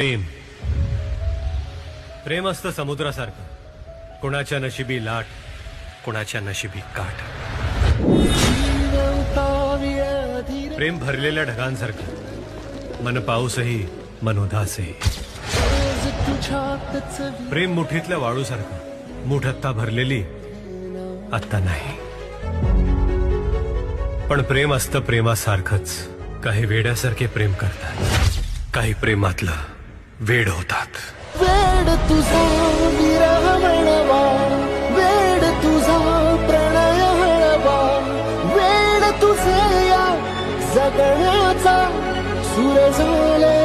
प्रेम प्रेम असतं समुद्रासारखं, कोणाच्या नशिबी लाट, कोणाच्या नशिबी काठ. प्रेम भरलेल्या ढगांसारखं, मन पाऊसही मन उदासही. प्रेम मुठीतल्या वाळूसारखं, मुठ आत्ता भरलेली आत्ता नाही. पण प्रेम असतं प्रेमासारखंच. काही वेड्यासारखे प्रेम करतात, काही प्रेमातलं वेड होतात. वेड तुझा विरह म्हणवा, वेड तुझा प्रणय हळवा, वेड तुझे या जगण्याचा सूर झाले